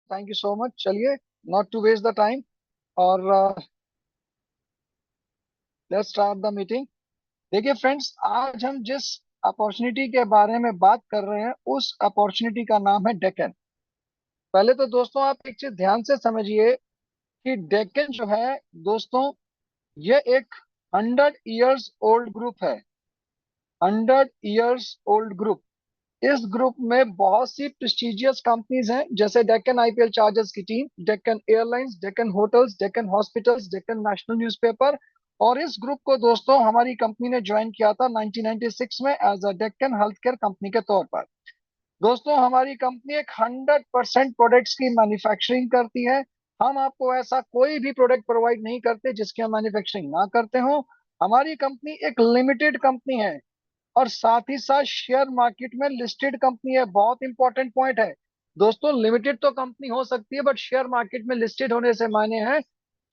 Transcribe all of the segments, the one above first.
Thank you so much. चलिए, not to waste the time, और let's start the meeting. देखिए friends, आज हम जिस अपॉर्चुनिटी के बारे में बात कर रहे हैं उस अपॉर्चुनिटी का नाम है डेक्कन। पहले तो दोस्तों आप एक चीज ध्यान से समझिए कि डेक्कन जो है दोस्तों, ये एक 100 years ओल्ड ग्रुप है। 100 years ओल्ड ग्रुप। इस ग्रुप में बहुत सी प्रेस्टिजियस कंपनीज हैं, जैसे डेक्कन आईपीएल चार्जर्स की team, Deccan airlines, Deccan hotels, Deccan hospitals, Deccan national newspaper. और इस ग्रुप को दोस्तों हमारी कंपनी ने ज्वाइन किया था 1996 में as a Deccan health care company के तौर पर। दोस्तों हमारी कंपनी एक 100% प्रोडक्ट्स की मैन्युफैक्चरिंग करती है। हम आपको ऐसा कोई भी प्रोडक्ट प्रोवाइड नहीं करते जिसकी हम मैन्युफैक्चरिंग ना करते हो। हमारी कंपनी एक लिमिटेड कंपनी है, और साथ ही साथ शेयर मार्केट में लिस्टेड कंपनी है। बहुत इंपॉर्टेंट पॉइंट है दोस्तों, लिमिटेड तो कंपनी हो सकती है बट शेयर मार्केट में लिस्टेड होने से मायने है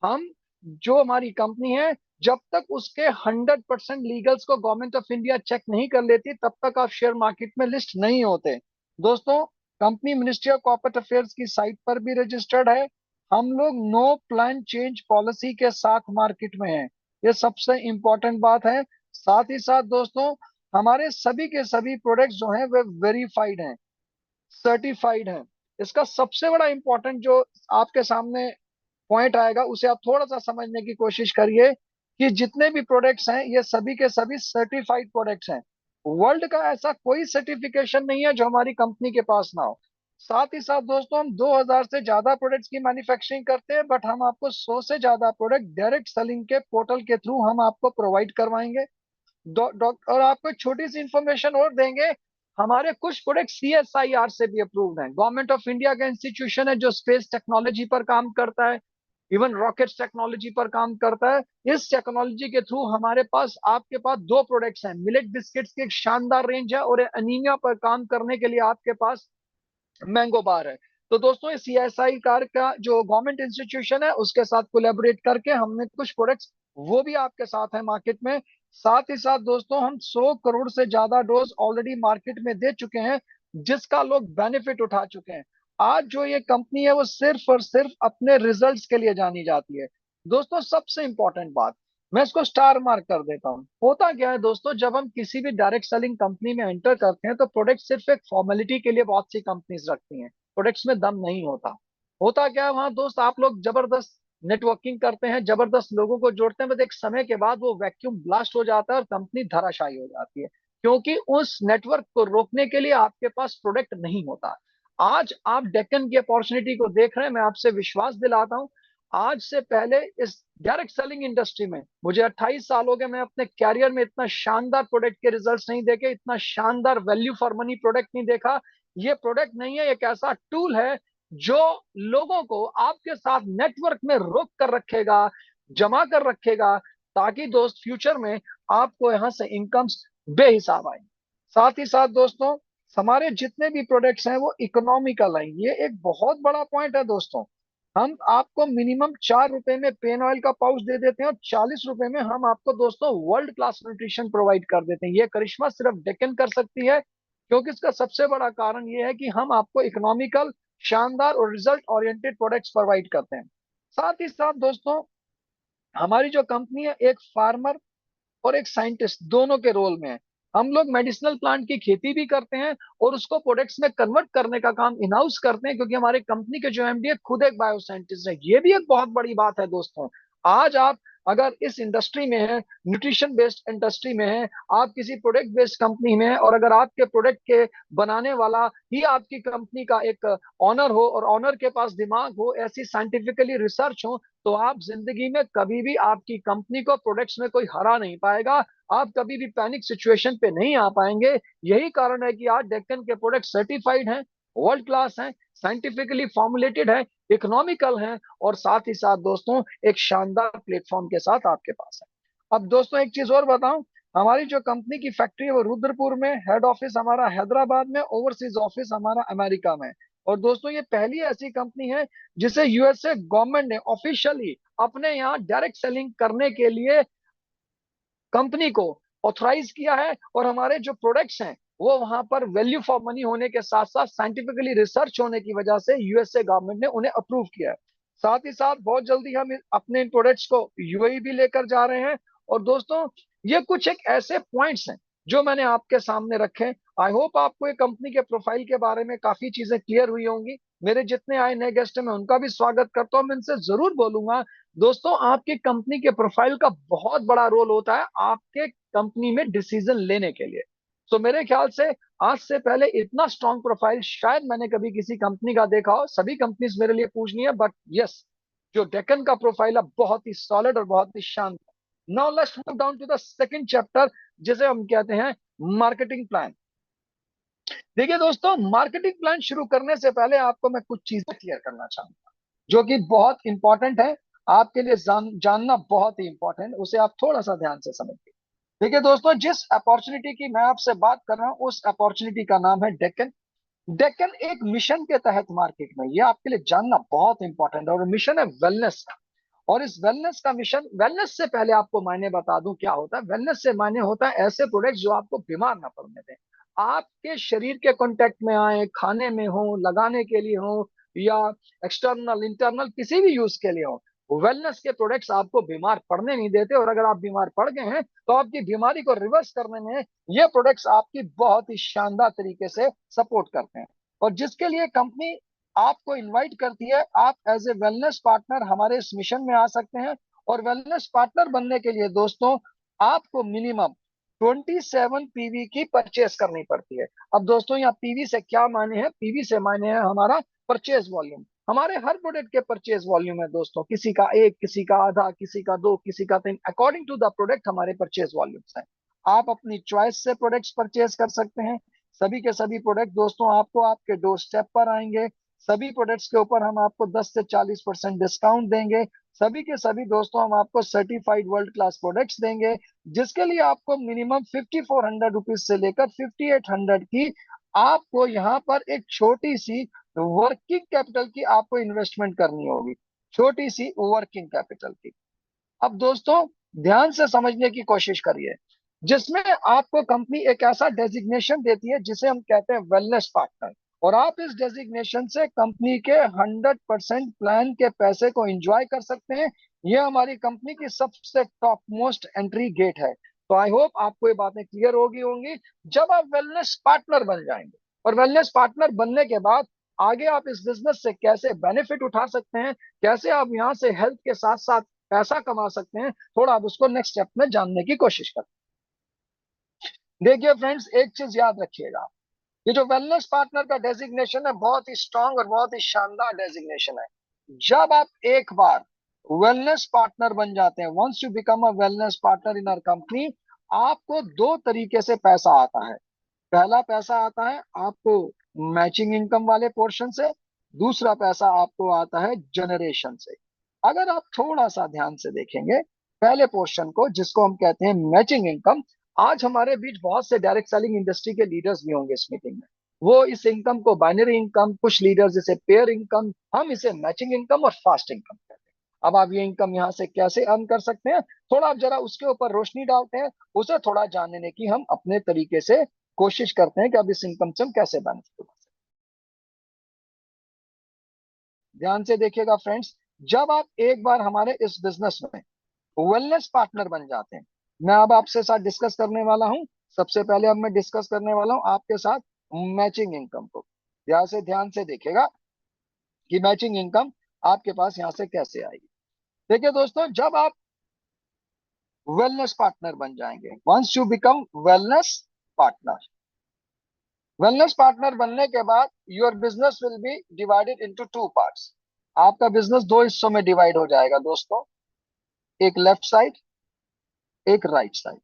हम, जो हमारी कंपनी है, जब तक उसके 100% लीगल्स को गवर्नमेंट ऑफ इंडिया चेक नहीं कर लेती तब तक आप शेयर मार्केट में लिस्ट नहीं होते। दोस्तों, company ministry of corporate affairs की साइट पर भी रजिस्टर्ड है। हम लोग नो प्लान चेंज पॉलिसी के साथ मार्केट में हैं। ये सबसे इंपॉर्टेंट बात है। साथ ही साथ दोस्तों, हमारे सभी के सभी प्रोडक्ट्स जो हैं वे वेरीफाइड हैं, सर्टिफाइड हैं। इसका सबसे बड़ा इंपॉर्टेंट जो आपके सामने पॉइंट आएगा उसे आप थोड़ा सा समझने की कोशिश करिए कि जितने भी प्रोडक्ट्स हैं ये सभी के सभी सर्टिफाइड प्रोडक्ट्स हैं। वर्ल्ड का ऐसा कोई सर्टिफिकेशन नहीं है जो हमारी कंपनी के पास ना हो। साथ ही साथ दोस्तों, हम 2000 से ज्यादा प्रोडक्ट्स की मैन्युफैक्चरिंग करते हैं, बट हम आपको 100 से ज्यादा प्रोडक्ट डायरेक्ट सेलिंग के पोर्टल के थ्रू हम आपको प्रोवाइड करवाएंगे। और आपको एक छोटी सी इंफॉर्मेशन और देंगे। हमारे कुछ प्रोडक्ट सीएसआईआर से भी अप्रूव्ड हैं। गवर्नमेंट ऑफ इंडिया का इंस्टीट्यूशन है जो स्पेस टेक्नोलॉजी पर काम करता है, इवन रॉकेट्स टेक्नोलॉजी पर काम करता है। इस टेक्नोलॉजी के थ्रू हमारे पास, आपके पास दो प्रोडक्ट्स हैं। मिलेट बिस्किट्स की एक शानदार रेंज है, और अनीमिया पर काम करने के लिए आपके पास मैंगो बार है। तो दोस्तों, इस सीएसआई कार का जो गवर्नमेंट इंस्टीट्यूशन है उसके साथ कोलैबोरेट करके हमने कुछ प्रोडक्ट्स वो भी आपके साथ है मार्केट में। साथ ही साथ दोस्तों, हम 100 करोड़ से ज्यादा डोज ऑलरेडी मार्केट में दे चुके हैं, जिसका लोग बेनिफिट उठा चुके हैं। आज जो ये कंपनी है वो सिर्फ और सिर्फ अपने रिजल्ट्स के लिए जानी जाती है। दोस्तों, सबसे इंपॉर्टेंट बात, मैं इसको स्टार मार्क कर देता हूँ। होता क्या है दोस्तों, जब हम किसी भी डायरेक्ट सेलिंग कंपनी में एंटर करते हैं तो प्रोडक्ट सिर्फ एक फॉर्मेलिटी के लिए बहुत सी कंपनीज रखती हैं। प्रोडक्ट्स में दम नहीं होता। होता क्या है वहां दोस्त, आप लोग जबरदस्त नेटवर्किंग करते हैं, जबरदस्त लोगों को जोड़ते हैं, बस एक समय के बाद वो वैक्यूम ब्लास्ट हो जाता है और कंपनी धराशायी हो जाती है, क्योंकि उस नेटवर्क को रोकने के लिए आपके पास प्रोडक्ट नहीं होता। आज आप डेक्कन की अपॉर्चुनिटी को देख रहे हैं, मैं आपसे विश्वास दिलाता हूं, आज से पहले इस डायरेक्ट सेलिंग इंडस्ट्री में मुझे 28 साल हो गए, मैं अपने कैरियर में इतना शानदार प्रोडक्ट के रिजल्ट्स नहीं देखे, इतना शानदार वैल्यू फॉर मनी प्रोडक्ट नहीं देखा। ये प्रोडक्ट नहीं है, एक ऐसा टूल है जो लोगों को आपके साथ नेटवर्क में रोक कर रखेगा, जमा कर रखेगा, ताकि दोस्त फ्यूचर में आपको यहां से इनकम्स बेहिसाब आए। साथ ही साथ दोस्तों, हमारे जितने भी प्रोडक्ट्स हैं वो इकोनॉमिकल हैं। ये एक बहुत बड़ा पॉइंट है दोस्तों। हम आपको मिनिमम 4 रुपए में पेन ऑयल का पाउच दे देते हैं, और 40 रुपए में हम आपको दोस्तों वर्ल्ड क्लास न्यूट्रिशन प्रोवाइड कर देते हैं। ये करिश्मा सिर्फ डेक्कन कर सकती है, क्योंकि इसका सबसे बड़ा कारण ये है कि हम आपको इकोनॉमिकल, शानदार और रिजल्ट ओरिएंटेड प्रोडक्ट्स प्रोवाइड करते हैं। साथ ही साथ दोस्तों, हमारी जो कंपनी है एक फार्मर और एक साइंटिस्ट दोनों के रोल में है। हम लोग मेडिसिनल प्लांट की खेती भी करते हैं और उसको प्रोडक्ट्स में कन्वर्ट करने का काम इन हाउस करते हैं, क्योंकि हमारे कंपनी के जो एमडी है खुद एक बायो साइंटिस्ट है। ये भी एक बहुत बड़ी बात है दोस्तों। आज आप अगर इस इंडस्ट्री में है, न्यूट्रिशन बेस्ड इंडस्ट्री में है, आप किसी प्रोडक्ट बेस्ड कंपनी में है, और अगर आपके प्रोडक्ट के बनाने वाला ही आपकी कंपनी का एक ऑनर हो, और ऑनर के पास दिमाग हो, ऐसी साइंटिफिकली रिसर्च हो, तो आप जिंदगी में कभी भी आपकी कंपनी को प्रोडक्ट्स में कोई हरा नहीं पाएगा। आप कभी भी पैनिक सिचुएशन पे नहीं आ पाएंगे। यही कारण है कि आज डेक्कन के प्रोडक्ट सर्टिफाइड हैं, वर्ल्ड क्लास हैं, साइंटिफिकली फॉर्मुलेटेड है, इकोनॉमिकल हैं, और साथ ही साथ दोस्तों एक शानदार प्लेटफॉर्म के साथ आपके पास है। अब दोस्तों एक चीज और बताऊं, हमारी जो कंपनी की फैक्ट्री है वो रुद्रपुर में, हेड ऑफिस हमारा हैदराबाद में, ओवरसीज ऑफिस हमारा अमेरिका में। और दोस्तों, ये पहली ऐसी कंपनी है जिसे यूएसए गवर्नमेंट ने ऑफिशियली अपने यहाँ डायरेक्ट सेलिंग करने के लिए कंपनी को ऑथराइज किया है, और हमारे जो प्रोडक्ट्स हैं वो वहां पर वैल्यू फॉर मनी होने के साथ साथ साइंटिफिकली रिसर्च होने की वजह से यूएसए गवर्नमेंट ने उन्हें अप्रूव किया है। साथ ही साथ बहुत जल्दी हम अपने इन प्रोडक्ट्स को यूएई भी लेकर जा रहे हैं। और दोस्तों, ये कुछ एक ऐसे पॉइंट्स हैं जो मैंने आपके सामने रखे। आई होप आपको ये कंपनी के प्रोफाइल के बारे में काफी चीजें क्लियर हुई होंगी। मेरे जितने आए नए गेस्ट हैं मैं उनका भी स्वागत करता हूं। मैं इनसे जरूर बोलूंगा, दोस्तों आपकी कंपनी के प्रोफाइल का बहुत बड़ा रोल होता है आपके कंपनी में डिसीजन लेने के लिए। तो मेरे ख्याल से आज से पहले इतना स्ट्रांग प्रोफाइल शायद मैंने कभी किसी कंपनी का देखा हो। सभी कंपनीज मेरे लिए पूछनी है, बट यस, जो डेक्कन का प्रोफाइल है बहुत ही सॉलिड और बहुत ही शांत। Now let's move down to the second chapter, जिसे हम कहते हैं मार्केटिंग प्लान। देखिए दोस्तों, मार्केटिंग प्लान शुरू करने से पहले आपको मैं कुछ चीजें क्लियर करना चाहूंगा जो कि बहुत इंपॉर्टेंट है आपके लिए। जानना बहुत ही इंपॉर्टेंट, उसे आप थोड़ा सा ध्यान से समझिए। देखिए दोस्तों, जिस अपॉर्चुनिटी की मैं आपसे बात कर रहा हूँ उस अपॉर्चुनिटी का नाम है डेक्कन। डेक्कन एक मिशन के तहत मार्केट में, ये आपके लिए जानना बहुत इंपॉर्टेंट है, और मिशन है वेलनेस का। और इस वेलनेस का मिशन, वेलनेस से पहले आपको मायने बता दूं क्या होता है। वेलनेस से मायने होता है ऐसे प्रोडक्ट जो आपको बीमार ना पड़ने दें, आपके शरीर के कांटेक्ट में आए, खाने में हो, लगाने के लिए हो, या एक्सटर्नल इंटरनल किसी भी यूज के लिए हो। वेलनेस के प्रोडक्ट्स आपको बीमार पड़ने नहीं देते, और अगर आप बीमार पड़ गए हैं तो आपकी बीमारी को रिवर्स करने में ये प्रोडक्ट्स आपकी बहुत ही शानदार तरीके से सपोर्ट करते हैं। और जिसके लिए कंपनी आपको इनवाइट करती है, आप एज ए वेलनेस पार्टनर हमारे इस मिशन में आ सकते हैं। और वेलनेस पार्टनर बनने के लिए दोस्तों आपको मिनिमम 27 पीवी की परचेस करनी पड़ती है। अब दोस्तों, यहाँ पीवी से क्या माने हैं? पीवी से माने है हमारा परचेज वॉल्यूम। हमारे हर प्रोडक्ट के परचेज वॉल्यूम है दोस्तों, किसी का एक, किसी का आधा, किसी का दो, किसी का तीन, अकॉर्डिंग टू द प्रोडक्ट हमारे परचेज वॉल्यूम्स हैं। आप अपनी चॉइस से प्रोडक्ट्स परचेज कर सकते हैं। सभी के सभी प्रोडक्ट दोस्तों आपको आपके डोर स्टेप पर आएंगे। सभी प्रोडक्ट्स के ऊपर हम आपको 10 से 40% डिस्काउंट देंगे। सभी के सभी दोस्तों हम आपको सर्टिफाइड वर्ल्ड क्लास प्रोडक्ट्स देंगे, जिसके लिए आपको मिनिमम 5400 रुपीज से लेकर 5800 की आपको यहाँ पर एक छोटी सी वर्किंग कैपिटल की आपको इन्वेस्टमेंट करनी होगी। छोटी सी वर्किंग कैपिटल की। अब दोस्तों, ध्यान से समझने की कोशिश करिए। जिसमें आपको कंपनी एक ऐसा डेजिग्नेशन देती है जिसे हम कहते हैं वेलनेस पार्टनर। और आप इस डेजिग्नेशन से कंपनी के 100% प्लान के पैसे को एंजॉय कर सकते हैं। यह हमारी कंपनी की सबसे टॉप मोस्ट एंट्री गेट है। तो आई होप आपको ये बातें क्लियर होगी होंगी। जब आप वेलनेस पार्टनर बन जाएंगे, और वेलनेस पार्टनर बनने के बाद आगे आप इस बिजनेस से कैसे बेनिफिट उठा सकते हैं, कैसे आप यहाँ से हेल्थ के साथ साथ पैसा कमा सकते हैं, थोड़ा आप उसको नेक्स्ट स्टेप में जानने की कोशिश करें। देखिए फ्रेंड्स, एक चीज याद रखिएगा, ये जो वेलनेस पार्टनर का डेजिग्नेशन है बहुत ही स्ट्रांग और बहुत ही शानदार डेजिग्नेशन है। जब आप एक बार वेलनेस पार्टनर बन जाते हैं, once you become a wellness partner in our company, आपको दो तरीके से पैसा आता है। पहला पैसा आता है आपको मैचिंग इनकम वाले पोर्शन से, दूसरा पैसा आपको आता है जनरेशन से। अगर आप थोड़ा सा ध्यान से देखेंगे पहले पोर्शन को, जिसको हम कहते हैं मैचिंग इनकम, आज हमारे बीच बहुत से डायरेक्ट सेलिंग इंडस्ट्री के लीडर्स भी होंगे इस मीटिंग में। वो इस इनकम को बाइनरी इनकम, कुछ लीडर्स इसे पेयर इनकम, हम इसे मैचिंग इनकम और फास्ट इनकम कहते हैं। अब आप ये इनकम यहाँ से कैसे अर्न कर सकते हैं, थोड़ा आप जरा उसके ऊपर रोशनी डालते हैं, उसे थोड़ा जानने की हम अपने तरीके से कोशिश करते हैं कि अब इस इनकम से हम कैसे बेनिफिट उठा सकते हैं। ध्यान से देखिएगा फ्रेंड्स, जब आप एक बार हमारे इस बिजनेस में वेलनेस पार्टनर बन जाते हैं, मैं अब आपसे साथ डिस्कस करने वाला हूं। सबसे पहले अब मैं डिस्कस करने वाला हूं आपके साथ मैचिंग इनकम को। ध्यान से देखिएगा कि मैचिंग इनकम आपके पास यहां से कैसे आएगी। देखिए दोस्तों, जब आप वेलनेस पार्टनर बन जाएंगे, once you become wellness partner, wellness partner बनने के बाद your business will be divided into two parts. आपका बिजनेस दो हिस्सों में डिवाइड हो जाएगा दोस्तों, एक लेफ्ट साइड, एक राइट साइड।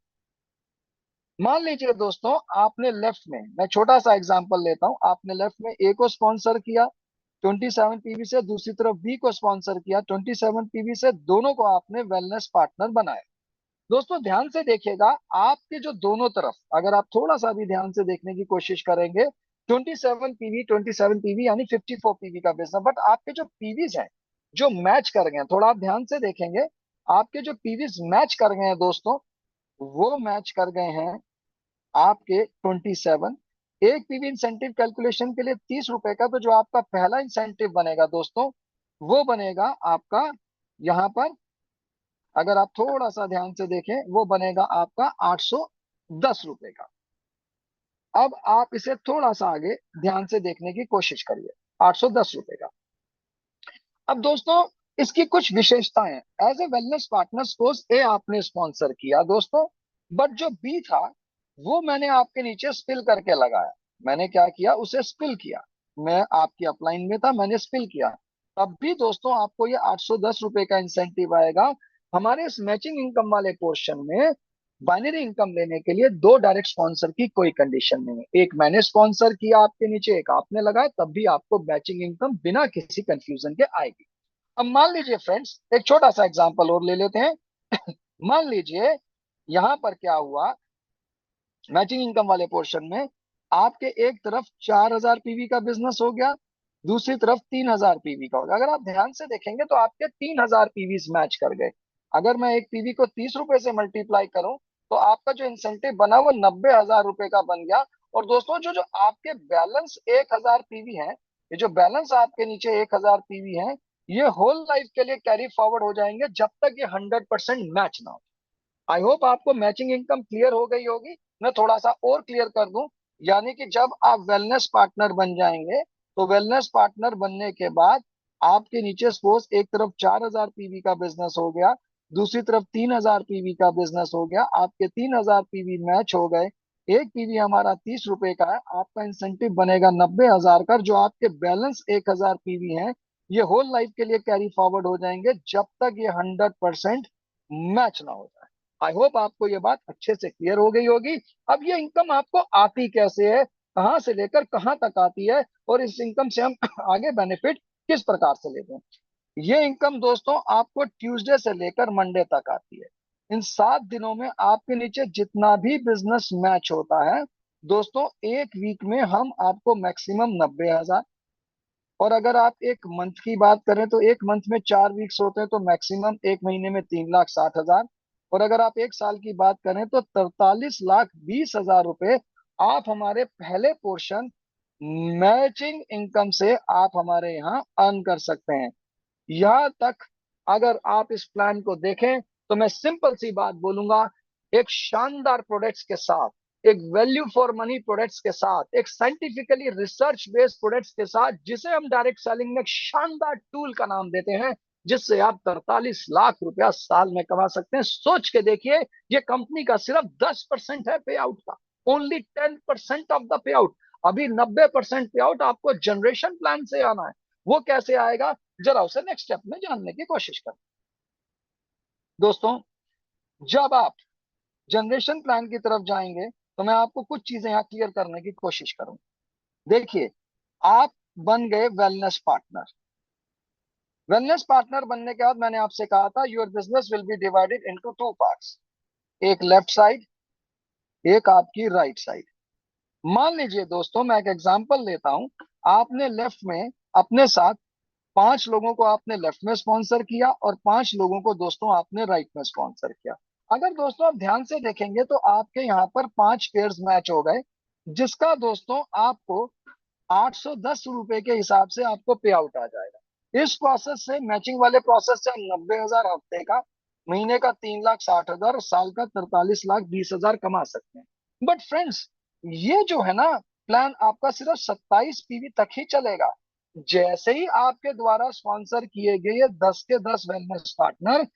मान लीजिए दोस्तों, आपने लेफ्ट में, मैं छोटा सा एग्जांपल लेता हूं, आपने लेफ्ट में ए को स्पॉन्सर किया 27 पीवी से, दूसरी तरफ बी को स्पॉन्सर किया 27 पीवी से, दोनों को आपने वेलनेस पार्टनर बनाया। दोस्तों ध्यान से देखिएगा, आपके जो दोनों तरफ, अगर आप थोड़ा सा भी ध्यान से देखने की कोशिश करेंगे, 27 पीवी यानी 54 पीवी का बिजनेस, बट आपके जो पीवीज हैं जो मैच कर गए हैं, थोड़ा आप ध्यान से देखेंगे, आपके जो पीवीज मैच कर गए हैं दोस्तों, वो मैच कर गए हैं आपके 27। एक पीवी इंसेंटिव कैलकुलेशन के लिए 30 रुपए का, तो जो आपका पहला इंसेंटिव बनेगा दोस्तों, वो बनेगा आपका यहाँ पर, अगर आप थोड़ा सा ध्यान से देखें, वो बनेगा आपका 810 रुपए का। अब आप इसे थोड़ा सा आगे ध्यान से देखने की कोशिश करिए। 810 रुपए का। अब दोस्तों, इसकी कुछ विशेषताएं हैं। As a wellness partners course ए आपने स्पॉन्सर किया दोस्तों, बट जो बी था वो मैंने आपके नीचे स्पिल करके लगाया। मैंने क्या किया, उसे स्पिल किया। मैं आपकी अपलाइन में था, मैंने स्पिल किया। तब भी दोस्तों आपको ये 810 रुपए का इंसेंटिव आएगा। हमारे इस मैचिंग इनकम वाले पोर्शन में बाइनरी इनकम लेने के लिए दो डायरेक्ट स्पॉन्सर की कोई कंडीशन नहीं है। एक मैंने स्पॉन्सर किया आपके नीचे, एक आपने लगाया, तब भी आपको मैचिंग इनकम बिना किसी कंफ्यूजन के आएगी। अब मान लीजिए फ्रेंड्स, एक छोटा सा एग्जांपल और ले लेते हैं। मान लीजिए यहां पर क्या हुआ, मैचिंग इनकम वाले पोर्शन में आपके एक तरफ 4,000 पीवी का बिजनेस हो गया, दूसरी तरफ 3,000 पीवी का हो गया। अगर आप ध्यान से देखेंगे तो आपके 3,000 पीवी मैच कर गए। अगर मैं एक पीवी को 30 रुपए से मल्टीप्लाई करूं, तो आपका जो इंसेंटिव बना वो 90,000 रुपए का बन गया। और दोस्तों, जो जो आपके बैलेंस 1,000 पीवी है, ये जो बैलेंस आपके नीचे 1,000 पीवी है, ये होल लाइफ के लिए कैरी फॉरवर्ड हो जाएंगे जब तक ये 100% मैच ना हो। आई होप आपको मैचिंग इनकम क्लियर हो गई होगी। मैं थोड़ा सा और क्लियर कर दूं, यानी कि जब आप वेलनेस पार्टनर बन जाएंगे, तो वेलनेस पार्टनर बनने के बाद आपके नीचे सपोज एक तरफ 4,000 पीवी का बिजनेस हो गया, दूसरी तरफ 3,000 पीवी का बिजनेस हो गया, आपके 3,000 पीवी मैच हो गए, एक पीवी हमारा 30 रुपए का है, आपका इंसेंटिव बनेगा 90,000 का। जो आपके बैलेंस 1,000 पीवी है, ये होल लाइफ के लिए कैरी फॉरवर्ड हो जाएंगे जब तक ये 100% मैच ना हो जाए। आई होप आपको ये बात अच्छे से क्लियर हो गई होगी। अब ये इनकम आपको आती कैसे है, कहां से लेकर कहां तक आती है, और इस इनकम से हम आगे बेनिफिट किस प्रकार से लेते हैं। ये इनकम दोस्तों आपको ट्यूसडे से लेकर मंडे तक आती है। इन 7 दिनों में आपके नीचे जितना भी बिजनेस मैच होता है दोस्तों, एक वीक में हम आपको मैक्सिमम 90,000, और अगर आप एक मंथ की बात करें तो एक मंथ में 4 वीक्स होते हैं, तो मैक्सिमम एक महीने में 3,60,000। और अगर आप एक साल की बात करें तो 43,20,000 रुपए आप हमारे पहले पोर्शन मैचिंग इनकम से आप हमारे यहाँ अर्न कर सकते हैं। यहाँ तक अगर आप इस प्लान को देखें, तो मैं सिंपल सी बात बोलूंगा, एक शानदार प्रोडक्ट्स के साथ, एक वैल्यू फॉर मनी प्रोडक्ट्स के साथ, एक साइंटिफिकली रिसर्च बेस्ड प्रोडक्ट्स के साथ, जिसे हम डायरेक्ट सेलिंग में एक शानदार टूल का नाम देते हैं, जिससे आप 43 लाख रुपया साल में कमा सकते हैं। सोच के देखिए, ये कंपनी का सिर्फ 10% है पे आउट का। Only 10% of the pay out. अभी 90% पे आउट आपको जनरेशन प्लान से आना है। वो कैसे आएगा, जरा उसे नेक्स्ट स्टेप में जानने की कोशिश करें। दोस्तों, जब आप जनरेशन प्लान की तरफ जाएंगे, तो मैं आपको कुछ चीजें यहाँ क्लियर करने की कोशिश करूंगा। देखिए, आप बन गए वेलनेस पार्टनर। वेलनेस पार्टनर बनने के बाद मैंने आपसे कहा था your business will be divided into two parts, एक लेफ्ट साइड, एक आपकी राइट साइड। मान लीजिए दोस्तों, मैं एक एग्जांपल लेता हूं। आपने लेफ्ट में अपने साथ 5 लोगों को आपने लेफ्ट में स्पॉन्सर किया, और 5 लोगों को दोस्तों आपने राइट में स्पॉन्सर किया। अगर दोस्तों आप ध्यान से देखेंगे तो आपके यहाँ पर 5 पेयर्स मैच हो गए, जिसका दोस्तों आपको 810 रुपए के हिसाब से आपको पे आउट आ जाएगा। इस प्रोसेस से, मैचिंग वाले प्रोसेस से, हम 90,000 हफ्ते का, महीने का 3,60,000 और साल का 43,20,000 कमा सकते हैं। बट फ्रेंड्स, ये जो है ना प्लान, आपका सिर्फ 27 पीवी तक ही चलेगा। जैसे ही आपके द्वारा स्पॉन्सर किए गए ये 10 के 10 वेलनेस पार्टनर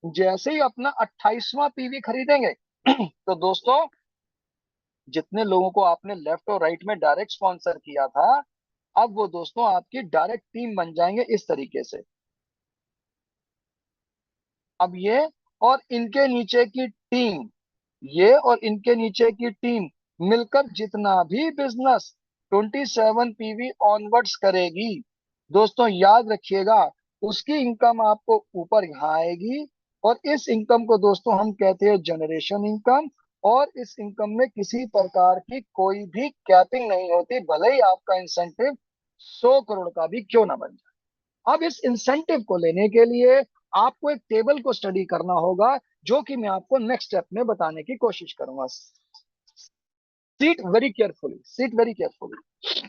जैसे ही अपना 28वां पीवी खरीदेंगे, तो दोस्तों, जितने लोगों को आपने लेफ्ट और राइट में डायरेक्ट स्पॉन्सर किया था, अब वो दोस्तों आपकी डायरेक्ट टीम बन जाएंगे इस तरीके से। अब ये और इनके नीचे की टीम, ये और इनके नीचे की टीम मिलकर जितना भी बिजनेस 27 पीवी ऑनवर्ड्स करेगी, दोस्तों याद रखिएगा, उसकी इनकम आपको ऊपर यहाँ आएगी। और इस इनकम को दोस्तों हम कहते हैं जनरेशन इनकम। और इस इनकम में किसी प्रकार की कोई भी कैपिंग नहीं होती, भले ही आपका इंसेंटिव 100 करोड़ का भी क्यों ना बन जाए। अब इस इंसेंटिव को लेने के लिए आपको एक टेबल को स्टडी करना होगा, जो कि मैं आपको नेक्स्ट स्टेप में बताने की कोशिश करूंगा। Seat very carefully, seat very carefully.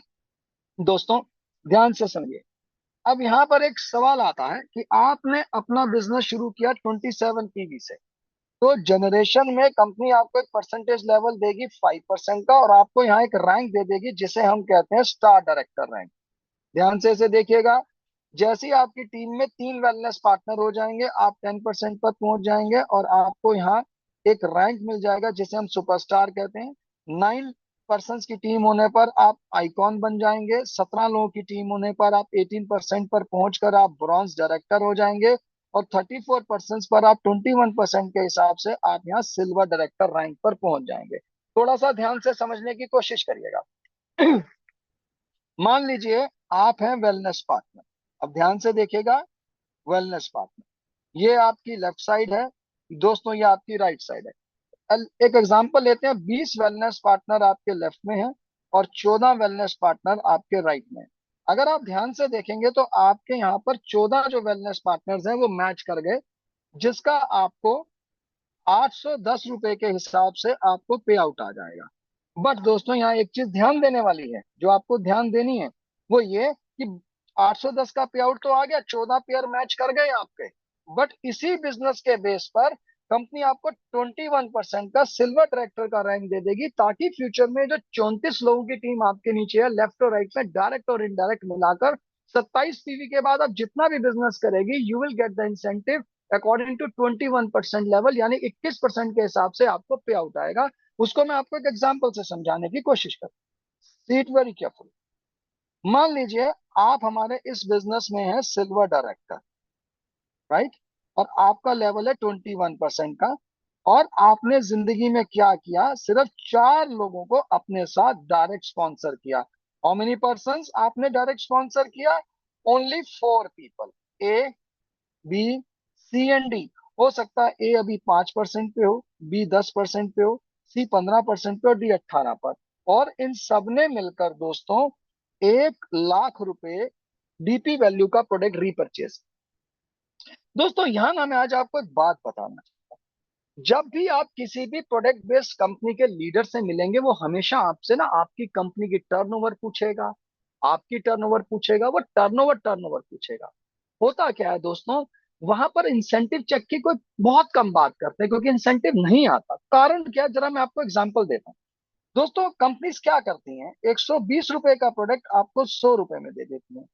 दोस्तों ध्यान से समझिए। अब यहाँ पर एक सवाल आता है कि आपने अपना बिजनेस शुरू किया 27 पीवी से, तो जनरेशन में कंपनी आपको एक परसेंटेज लेवल देगी 5% का, और आपको यहाँ एक रैंक दे देगी जिसे हम कहते हैं स्टार डायरेक्टर रैंक। ध्यान से इसे देखिएगा। जैसे ही आपकी टीम में 3 वेलनेस पार्टनर हो जाएंगे, आप 10% पर पहुंच जाएंगे और आपको यहाँ एक रैंक मिल जाएगा जिसे हम सुपरस्टार कहते हैं। 9 पर्सन की टीम होने पर आप आइकॉन बन जाएंगे। 17 लोगों की टीम होने पर आप 18% पर पहुंचकर आप ब्रॉन्ज डायरेक्टर हो जाएंगे। और 34 पर्सन पर आप 21% के हिसाब से आप यहाँ सिल्वर डायरेक्टर रैंक पर पहुंच जाएंगे। थोड़ा सा ध्यान से समझने की कोशिश करिएगा। मान लीजिए आप हैं वेलनेस पार्टनर। अब ध्यान से देखिएगा, वेलनेस पार्टनर ये आपकी लेफ्ट साइड है, दोस्तों ये आपकी राइट साइड है। एक एग्जांपल लेते हैं, 20 वेलनेस पार्टनर आपके लेफ्ट में है और 14 वेलनेस पार्टनर आपके राइट में है। अगर आप ध्यान से देखेंगे तो आपके यहाँ पर 14 जो वेलनेस पार्टनर्स हैं वो मैच कर गए, जिसका आपको 810 रुपए के हिसाब से आपको पे आउट आ जाएगा। बट दोस्तों यहाँ एक चीज ध्यान देने वाली है, जो आपको ध्यान देनी है वो ये कि 810 का पे आउट तो आ गया, 14 पेयर मैच कर गए आपके। बट इसी बिजनेस के बेस पर कंपनी आपको 21% का सिल्वर ट्रैक्टर का रैंक दे देगी, ताकि फ्यूचर में जो 34 लोगों की टीम आपके नीचे है, लेफ्ट और राइट में डायरेक्ट और इनडायरेक्ट मिलाकर 27 पीवी के बाद आप जितना भी बिजनेस करेगी, you will get the incentive according to 21% level, यानी 21% के हिसाब से आपको पे आउट आएगा। उसको मैं आपको एक एग्जांपल से समझाने की कोशिश कर, सीट वेरी केयरफुल। मान लीजिए आप हमारे इस बिजनेस में है सिल्वर डायरेक्टर, राइट, और आपका लेवल है 21% का। और आपने जिंदगी में क्या किया, सिर्फ 4 लोगों को अपने साथ डायरेक्ट स्पॉन्सर किया। हाउ मेनी पर्सन आपने डायरेक्ट स्पॉन्सर किया? Only 4 people, A B C and D. हो सकता है ए अभी 5% पे हो, बी 10% पे हो, सी 15% पे और डी 18 पर। और इन सब ने मिलकर दोस्तों 1 लाख रुपए डीपी वैल्यू का प्रोडक्ट रीपरचेज। दोस्तों यहाँ ना मैं आज आपको एक बात बताना, जब भी आप किसी भी प्रोडक्ट बेस्ड कंपनी के लीडर से मिलेंगे, वो हमेशा आपसे ना आपकी कंपनी की टर्नओवर पूछेगा, आपकी टर्नओवर पूछेगा, वो टर्नओवर पूछेगा। होता क्या है दोस्तों, वहां पर इंसेंटिव चेक की कोई बहुत कम बात करते हैं, क्योंकि इंसेंटिव नहीं आता। कारण क्या, जरा मैं आपको एग्जांपल देता हूँ। दोस्तों कंपनीज क्या करती हैं, 120 रुपए का प्रोडक्ट आपको 100 रुपए में दे देती हैं।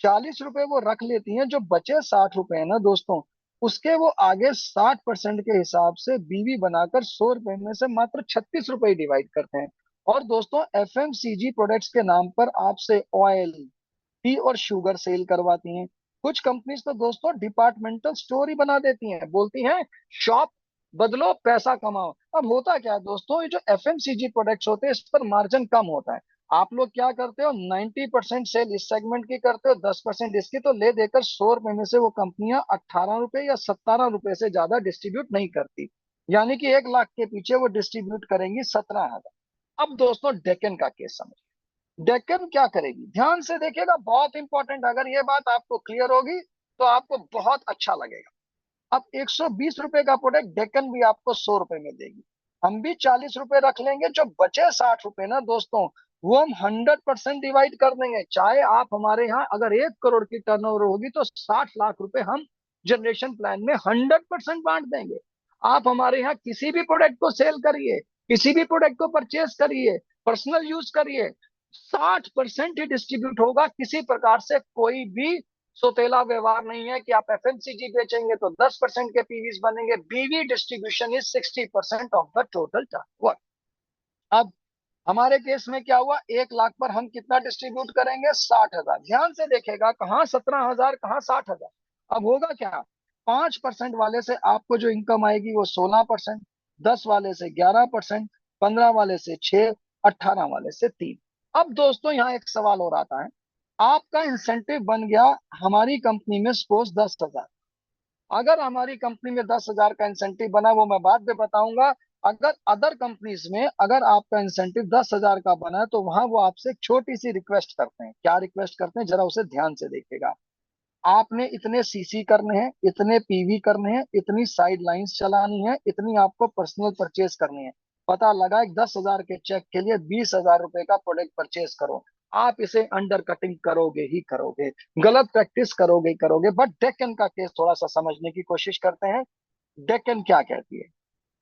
40 रुपए वो रख लेती हैं, जो बचे 60 रुपए है ना दोस्तों, उसके वो आगे 60% के हिसाब से बीवी बनाकर 100 रुपए में से मात्र 36 रुपए डिवाइड करते हैं। और दोस्तों एफएमसीजी प्रोडक्ट्स के नाम पर आपसे ऑयल, टी और शुगर सेल करवाती हैं। कुछ कंपनीज तो दोस्तों डिपार्टमेंटल स्टोर ही बना देती हैं, बोलती हैं शॉप बदलो पैसा कमाओ। अब होता क्या है दोस्तों, ये जो एफएमसीजी प्रोडक्ट्स होते हैं इस पर मार्जिन कम होता है। आप लोग क्या करते हो, 90% सेल इस सेगमेंट की करते हो, 10% इसकी, तो ले देकर 100 रुपए में से वो कंपनियां 18 रुपए या 17 रुपए से ज्यादा डिस्ट्रीब्यूट नहीं करती। यानी कि 1 लाख के पीछे वो डिस्ट्रीब्यूट करेंगी 17,000। अब दोस्तों डेक्कन का केस समझिए। डेक्कन क्या करेगी, ध्यान से देखिएगा, बहुत इंपॉर्टेंट। अगर ये बात आपको क्लियर होगी तो आपको बहुत अच्छा लगेगा। अब 120 रुपए का प्रोडक्ट डेक्कन भी आपको 100 रुपए में देगी। हम भी 40 रुपए रख लेंगे, जो बचे 60 रुपए ना दोस्तों, वो हम 100% डिवाइड कर देंगे। चाहे आप हमारे यहाँ अगर 1 करोड़ की टर्नओवर होगी तो 60 लाख रुपए हम जनरेशन प्लान में 100% बांट देंगे। आप हमारे यहाँ किसी भी प्रोडक्ट को सेल करिए, किसी भी प्रोडक्ट को परचेज करिए, पर्सनल यूज करिए, 60% ही डिस्ट्रीब्यूट होगा। किसी प्रकार से कोई भी सोतेला व्यवहार नहीं है कि आप एफएमसीजी बेचेंगे तो 10% के पीवीज बनेंगे। बीवी distribution is 60% of the total turnover. अब हमारे केस में क्या हुआ, 1 लाख पर हम कितना डिस्ट्रीब्यूट करेंगे, 60,000। ध्यान से देखेगा, कहाँ 17,000, कहाँ 60,000। अब होगा क्या, 5% वाले से आपको जो इनकम आएगी वो 16%, 10 वाले से 11%, 15 वाले से 6, 18 वाले से 3। अब दोस्तों यहाँ एक सवाल और आता है, आपका इंसेंटिव बन गया हमारी कंपनी में सपोज 10,000। अगर हमारी कंपनी में 10,000 का इंसेंटिव बना, वो मैं बाद में बताऊंगा। अगर अदर कंपनीज में अगर आपका इंसेंटिव 10,000 का बना है, तो वहां वो आपसे एक छोटी सी रिक्वेस्ट करते हैं। क्या रिक्वेस्ट करते हैं, जरा उसे ध्यान से देखिएगा। आपने इतने सीसी करने हैं, इतने पीवी करने हैं, इतनी साइड लाइंस चलानी है, इतनी आपको पर्सनल परचेज करनी है। पता लगा एक 10,000 के चेक के लिए 20,000 रुपए का प्रोडक्ट परचेज करो, आप इसे अंडर कटिंग करोगे ही करोगे, गलत प्रैक्टिस करोगे ही करोगे। बट डेक्कन का केस थोड़ा सा समझने की कोशिश करते हैं। डेक्कन क्या कहती है?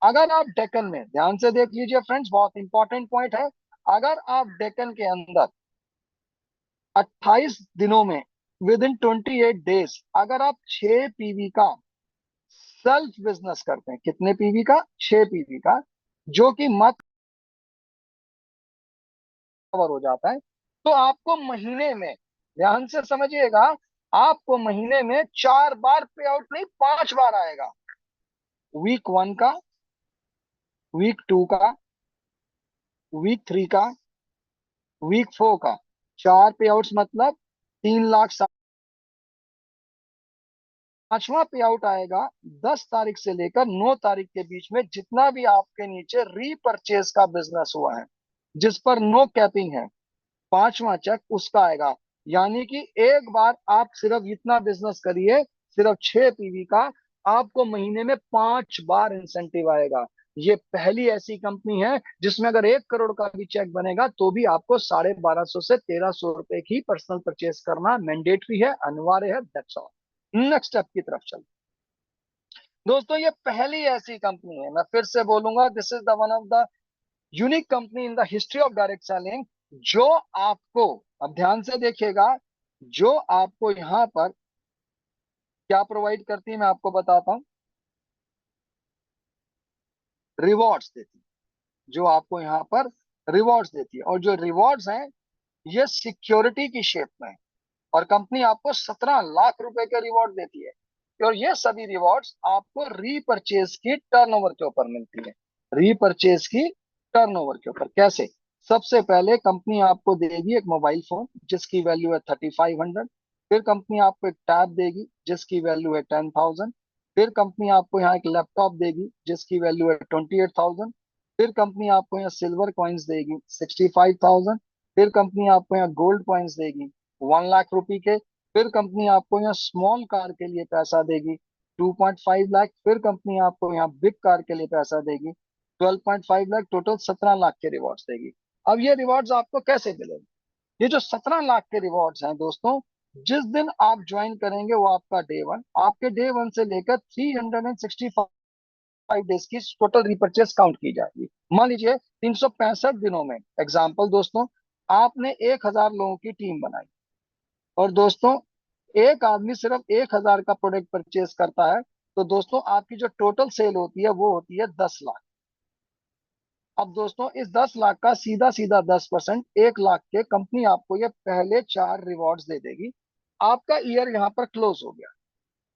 अगर आप डेक्कन में ध्यान से देख लीजिए फ्रेंड्स, बहुत इंपॉर्टेंट पॉइंट है। अगर आप डेक्कन के अंदर 28 दिनों में, विद इन 28 डेज, अगर आप 6 पीवी का सेल्फ बिजनेस करते हैं, कितने पीवी का? 6 पीवी का, जो कि मत कवर हो जाता है, तो आपको महीने में, ध्यान से समझिएगा, आपको महीने में 4 बार पे आउट नहीं, 5 बार आएगा। वीक 1 का, वीक 2 का, वीक 3 का, वीक 4 का। 4 पे आउट्स मतलब 3 लाख। पांचवा पे आउट आएगा 10 तारीख से लेकर 9 तारीख के बीच में, जितना भी आपके नीचे रीपरचेज का बिजनेस हुआ है, जिस पर नो कैपिंग है, पांचवा चेक उसका आएगा। यानी कि एक बार आप सिर्फ इतना बिजनेस करिए, सिर्फ 6 पीवी का, आपको महीने में 5 बार इंसेंटिव आएगा। ये पहली ऐसी कंपनी है जिसमें अगर 1 करोड़ का भी चेक बनेगा तो भी आपको 1250 से 1300 रुपए की पर्सनल परचेज करना मैंडेटरी है, अनिवार्य है। That's all. नेक्स्ट स्टेप की तरफ चल। दोस्तों, ये पहली ऐसी कंपनी है, मैं फिर से बोलूंगा, this is the one of the unique company in the history of direct selling, जो आपको, अब ध्यान से देखिएगा, जो आपको यहां पर क्या प्रोवाइड करती है, मैं आपको बताता हूं। रिवॉर्ड्स देती है, जो आपको यहाँ पर रिवॉर्ड्स देती है, और जो रिवॉर्ड्स हैं ये सिक्योरिटी की शेप में है। और कंपनी आपको 17 लाख रुपए के रिवॉर्ड देती है, और ये सभी रिवॉर्ड्स आपको रीपरचेज की टर्नओवर के ऊपर मिलती है। रीपरचेज की टर्नओवर के ऊपर कैसे? सबसे पहले कंपनी आपको देगी एक मोबाइल फोन जिसकी वैल्यू है 3500। फिर कंपनी आपको एक टैब देगी जिसकी वैल्यू है 10,000। फिर कंपनी आपको यहाँ एक लैपटॉप देगी जिसकी वैल्यू है 28,000। फिर कंपनी आपको यहाँ सिल्वर कॉइन्स देगी 65,000। फिर कंपनी आपको यहाँ गोल्ड कॉइन्स देगी 1 लाख रुपए के। फिर कंपनी आपको यहाँ स्मॉल कार के लिए पैसा देगी 2.5 लाख। फिर कंपनी आपको यहाँ बिग कार के लिए पैसा देगी 12.5 लाख। टोटल 17 लाख के रिवॉर्ड्स देगी। अब ये रिवॉर्ड्स आपको कैसे मिलेंगे? ये जो 17 लाख के रिवॉर्ड्स हैं दोस्तों, जिस दिन आप ज्वाइन करेंगे वो आपका डे 1, आपके डे 1 से लेकर 365 डेज की टोटल रिपर्चेस काउंट की जाएगी। मान लीजिए 365 दिनों में, एग्जाम्पल दोस्तों, आपने 1,000 लोगों की टीम बनाई, और दोस्तों एक आदमी सिर्फ 1,000 का प्रोडक्ट परचेज करता है, तो दोस्तों आपकी जो टोटल सेल होती है वो होती है 10 लाख। अब दोस्तों इस 10 लाख का सीधा सीधा 10%, 1 लाख के, कंपनी आपको ये पहले 4 रिवॉर्ड्स दे देगी। आपका ईयर यहाँ पर क्लोज हो गया।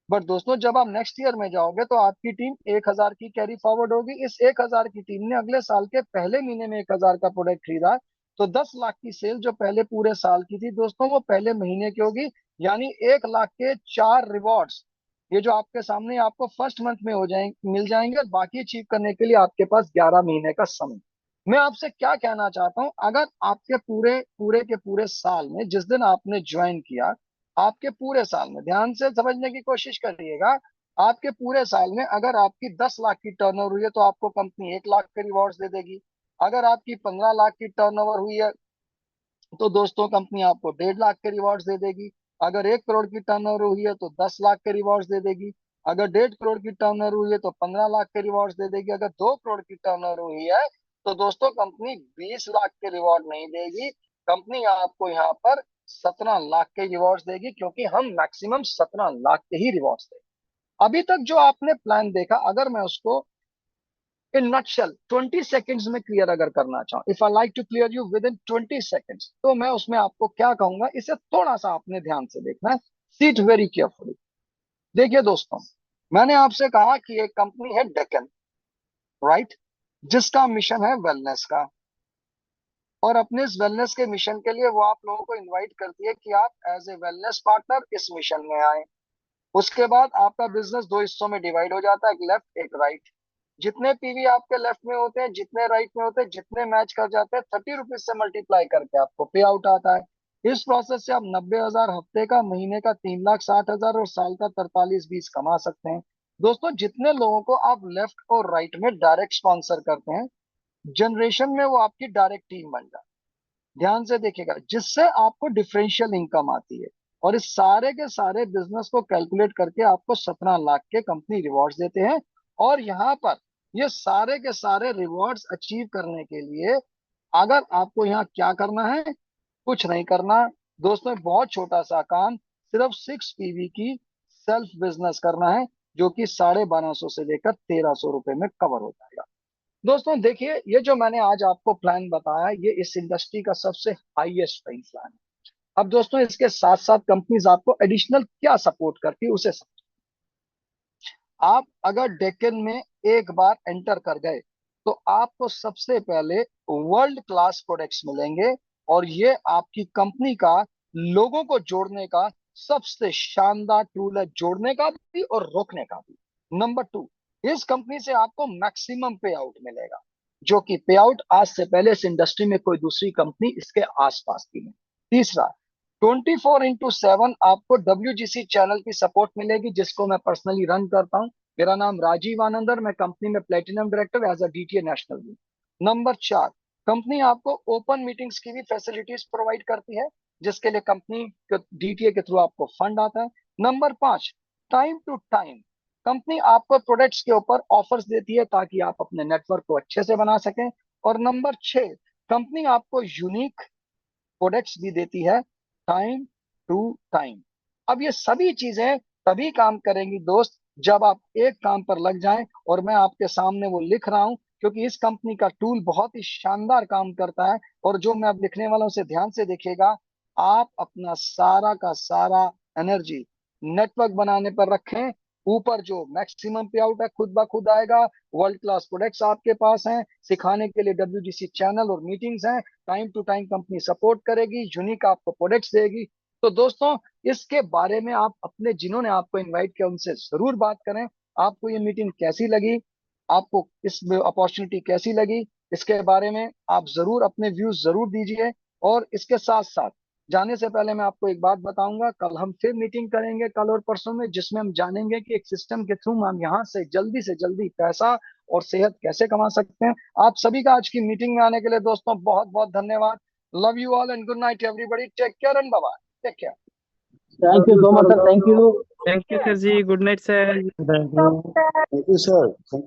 बट दोस्तों जब आप नेक्स्ट ईयर में जाओगे तो आपकी टीम 1,000 की कैरी फॉरवर्ड होगी। इस 1,000 की टीम ने अगले साल के पहले महीने में 1,000 का प्रोडक्ट खरीदा, तो 10 लाख की सेल जो पहले पूरे साल की थी दोस्तों, वो पहले महीने की होगी। यानी 1 लाख के 4 रिवॉर्ड्स, ये जो आपके सामने, आपको फर्स्ट मंथ में हो जाएंगे, मिल जाएंगे, और बाकी अचीव करने के लिए आपके पास 11 महीने का समय। मैं आपसे क्या कहना चाहता हूं, अगर आपके पूरे पूरे के पूरे साल में, जिस दिन आपने ज्वाइन किया, आपके पूरे साल में, ध्यान से समझने की कोशिश करिएगा, आपके पूरे साल में अगर आपकी 10 लाख की टर्नओवर हुई है तो आपको कंपनी 1 लाख के रिवॉर्ड्स दे देगी। अगर आपकी 15 लाख की टर्नओवर हुई है तो दोस्तों कंपनी आपको 1.5 लाख के रिवॉर्ड्स दे देगी। अगर 1 करोड़ की टर्नओवर हुई है तो 10 लाख के रिवॉर्ड्स दे देगी। अगर 1.5 करोड़ की टर्नओवर हुई है तो 15 लाख के रिवॉर्ड्स दे देगी। अगर 2 करोड़ की टर्नओवर हुई है तो दोस्तों कंपनी 20 लाख के रिवॉर्ड नहीं देगी, कंपनी आपको यहाँ पर 17 लाख के रिवॉर्ड्स देगी, क्योंकि हम मैक्सिमम 17 लाख के ही रिवॉर्ड्स देंगे। अभी तक जो आपने प्लान देखा, अगर मैं उसको इन नटशेल 20 सेकेंड्स में क्लियर अगर करना चाहूं, if I like to clear you with in 20 seconds, तो मैं उसमें आपको क्या कहूंगा, इसे थोड़ा सा आपने ध्यान से देखना है। Seat very carefully. देखिए दोस्तों, मैंने आपसे कहा कि एक कंपनी है डेक्कन, राइट, जिसका मिशन है वेलनेस का, और अपने इस वेलनेस के मिशन के लिए वो आप लोगों को इनवाइट करती है कि आप एज ए वेलनेस पार्टनर इस मिशन में आए। उसके बाद आपका बिजनेस दो हिस्सों में डिवाइड हो जाता है, एक लेफ्ट एक राइट। जितने पीवी आपके लेफ्ट में होते हैं, जितने राइट में होते हैं, जितने मैच कर जाते हैं, 30 रुपीज से मल्टीप्लाई करके आपको पे आउट आता है। इस प्रोसेस से आप 90,000 हफ्ते का, महीने का 3,60,000 और साल का 43,20 कमा सकते हैं। दोस्तों जितने लोगों को आप लेफ्ट और राइट में डायरेक्ट स्पॉन्सर करते हैं, जनरेशन में वो आपकी डायरेक्ट टीम बन जाए। ध्यान से देखिएगा, जिससे आपको डिफरेंशियल इनकम आती है। और इस सारे के सारे बिजनेस को कैलकुलेट करके आपको 17 लाख के कंपनी रिवॉर्ड्स देते हैं। और यहाँ पर ये सारे के सारे रिवॉर्ड्स अचीव करने के लिए अगर आपको यहाँ क्या करना है, कुछ नहीं करना दोस्तों, बहुत छोटा सा काम, सिर्फ 6 PV की सेल्फ बिजनेस करना है, जो कि 1250 से लेकर 1300 रुपए में कवर हो जाएगा। दोस्तों देखिए, ये जो मैंने आज आपको प्लान बताया, ये इस इंडस्ट्री का सबसे हाईएस्ट पेइंग प्लान है। अब दोस्तों इसके साथ साथ कंपनीज आपको एडिशनल क्या सपोर्ट करती है उसे आप अगर डेक्कन में एक बार एंटर कर गए तो आपको सबसे पहले वर्ल्ड क्लास प्रोडक्ट्स मिलेंगे। और ये आपकी कंपनी का लोगों को जोड़ने का सबसे शानदार टूल है, जोड़ने का भी और रोकने का भी। नंबर 2, इस कंपनी से आपको मैक्सिमम पे आउट मिलेगा, जो कि पे आउट आज से पहले इस इंडस्ट्री में कोई दूसरी कंपनी इसके आसपास की नहीं। तीसरा, 24/7 आपको WGC चैनल की सपोर्ट मिलेगी, जिसको मैं पर्सनली रन करता हूं। मेरा नाम राजीव आनंदर, मैं कंपनी में platinum director as a DTA national भी। नंबर 4, कंपनी आपको ओपन मीटिंग्स की भी फैसिलिटीज प्रोवाइड करती है, जिसके लिए कंपनी DTA के थ्रू आपको फंड आता है। Number 5, time to time company आपको प्रोडक्ट्स के ऊपर ऑफर्स देती है, ताकि आप अपने नेटवर्क को अच्छे से बना सकें। और नंबर 6, कंपनी आपको यूनिक प्रोडक्ट्स भी देती है टाइम टू टाइम। अब ये सभी चीजें तभी काम करेंगी दोस्त, जब आप एक काम पर लग जाएं। और मैं आपके सामने वो लिख रहा हूं, क्योंकि इस कंपनी का टूल बहुत ही शानदार काम करता है। और जो मैं अब लिखने वाला हूं उसे ध्यान से देखिएगा। आप अपना सारा का सारा एनर्जी नेटवर्क बनाने पर रखें। ऊपर जो मैक्सिमम पे आउट है खुद ब खुद आएगा। वर्ल्ड क्लास प्रोडक्ट्स आपके पास हैं, सिखाने के लिए WGC चैनल और मीटिंग्स हैं। Time to time company support करेगी, यूनिक आपको प्रोडक्ट्स देगी। तो दोस्तों इसके बारे में आप अपने जिन्होंने आपको इनवाइट किया उनसे जरूर बात करें। आपको ये मीटिंग कैसी लगी, आपको इस अपॉर्चुनिटी कैसी लगी, इसके बारे में आप जरूर अपने व्यूज जरूर दीजिए। और इसके साथ साथ जाने से पहले मैं आपको एक बात बताऊंगा, कल हम फिर मीटिंग करेंगे, कल और परसों में, जिसमें हम जानेंगे कि एक सिस्टम के थ्रू हम यहाँ से जल्दी पैसा और सेहत कैसे कमा सकते हैं। आप सभी का आज की मीटिंग में आने के लिए दोस्तों बहुत बहुत धन्यवाद। Love you all and good night everybody, take care and bye bye, take care. Thank you so much sir, thank you. Thank you sir ji, good night sir. Thank you sir.